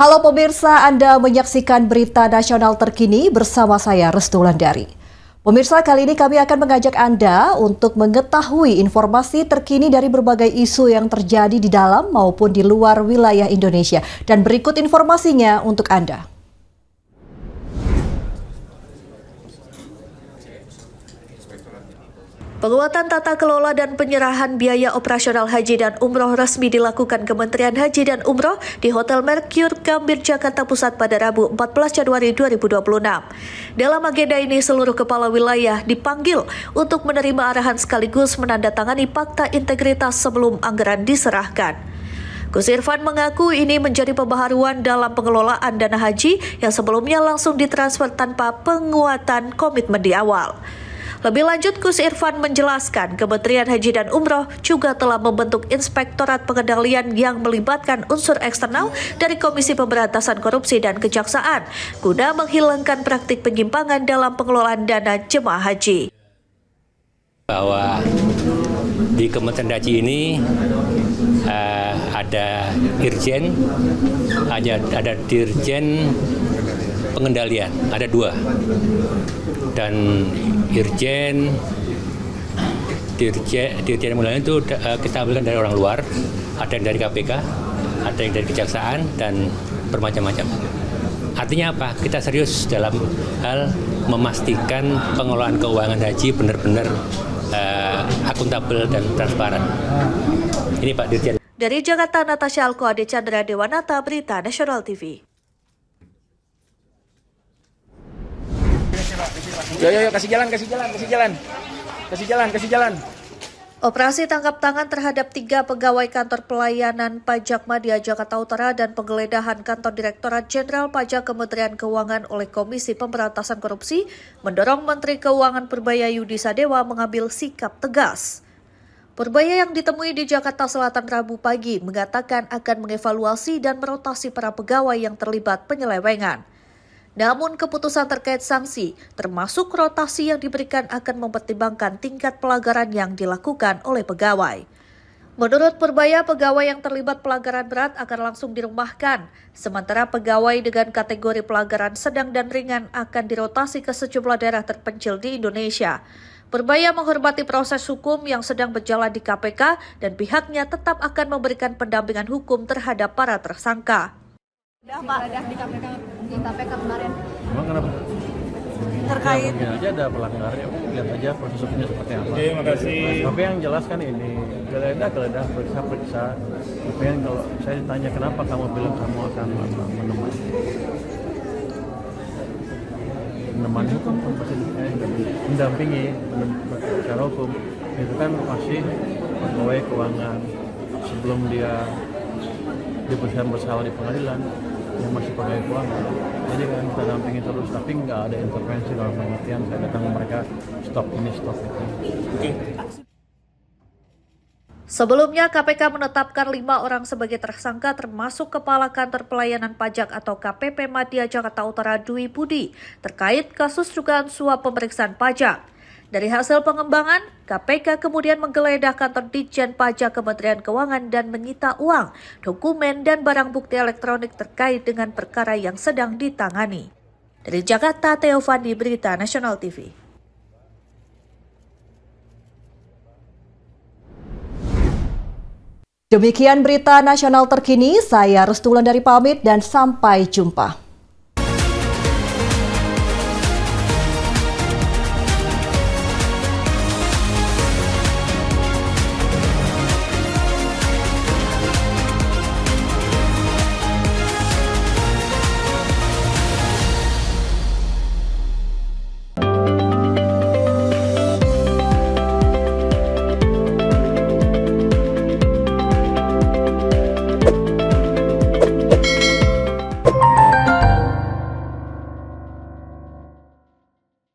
Halo pemirsa, Anda menyaksikan berita nasional terkini bersama saya Restu Wulandari. Pemirsa, kali ini kami akan mengajak Anda untuk mengetahui informasi terkini dari berbagai isu yang terjadi di dalam maupun di luar wilayah Indonesia. Dan berikut informasinya untuk Anda. Penguatan tata kelola dan penyerahan biaya operasional haji dan umroh resmi dilakukan Kementerian Haji dan Umroh di Hotel Mercure Gambir, Jakarta Pusat pada Rabu 14 Januari 2026. Dalam agenda ini, seluruh kepala wilayah dipanggil untuk menerima arahan sekaligus menandatangani fakta integritas sebelum anggaran diserahkan. Gus Irfan mengaku ini menjadi pembaharuan dalam pengelolaan dana haji yang sebelumnya langsung ditransfer tanpa penguatan komitmen di awal. Lebih lanjut, Gus Irfan menjelaskan Kementerian Haji dan Umroh juga telah membentuk Inspektorat Pengendalian yang melibatkan unsur eksternal dari Komisi Pemberantasan Korupsi dan Kejaksaan guna menghilangkan praktik penyimpangan dalam pengelolaan dana jemaah haji. Bahwa di Kementerian Haji ini ada Irjen, ada Dirjen Pengendalian, ada dua. Dan Dirjen Pengendalian itu kita ambilkan dari orang luar, ada yang dari KPK, ada yang dari Kejaksaan, dan bermacam-macam. Artinya apa? Kita serius dalam hal memastikan pengelolaan keuangan haji benar-benar akuntabel dan transparan. Ini Pak Dirjen. Dari Jakarta, Natasha Alko Ade Chandra Dewanata, Berita Nasional TV. Yo, kasih jalan. Operasi tangkap tangan terhadap 3 pegawai kantor pelayanan pajak Madya Jakarta Utara dan penggeledahan kantor Direktorat Jenderal Pajak Kementerian Keuangan oleh Komisi Pemberantasan Korupsi mendorong Menteri Keuangan Purbaya Yudi Sadewa mengambil sikap tegas. Purbaya yang ditemui di Jakarta Selatan Rabu pagi mengatakan akan mengevaluasi dan merotasi para pegawai yang terlibat penyelewengan. Namun keputusan terkait sanksi, termasuk rotasi yang diberikan akan mempertimbangkan tingkat pelanggaran yang dilakukan oleh pegawai. Menurut Purbaya, pegawai yang terlibat pelanggaran berat akan langsung dirumahkan, sementara pegawai dengan kategori pelanggaran sedang dan ringan akan dirotasi ke sejumlah daerah terpencil di Indonesia. Purbaya menghormati proses hukum yang sedang berjalan di KPK dan pihaknya tetap akan memberikan pendampingan hukum terhadap para tersangka. Pak, di KPK kemarin. Emang kenapa? Terkait. Ya, mungkin aja ada pelanggar, ya lihat aja proses hukumnya seperti apa. Oke, makasih. Tapi yang jelas kan ini, geledah, periksa. Tapi yang kalau saya ditanya kenapa kamu bilang kamu akan menemani hukum, pasti mendampingi secara hukum. Itu kan masih pegawai keuangan sebelum dia diputuskan bersalah di pengadilan. Yang masih pakai keuangan, jadi kan kita dampingi terus, tapi nggak ada intervensi dalam pengertian saya datang ke mereka stop ini stop itu. Sebelumnya KPK menetapkan 5 orang sebagai tersangka termasuk Kepala Kantor Pelayanan Pajak atau KPP Madya Jakarta Utara Dwi Budi terkait kasus dugaan suap pemeriksaan pajak. Dari hasil pengembangan, KPK kemudian menggeledah kantor Ditjen Pajak Kementerian Keuangan dan menyita uang, dokumen, dan barang bukti elektronik terkait dengan perkara yang sedang ditangani. Dari Jakarta, Theo Fandi, Berita Nasional TV. Demikian berita nasional terkini, saya Restu Wulandari pamit dan sampai jumpa.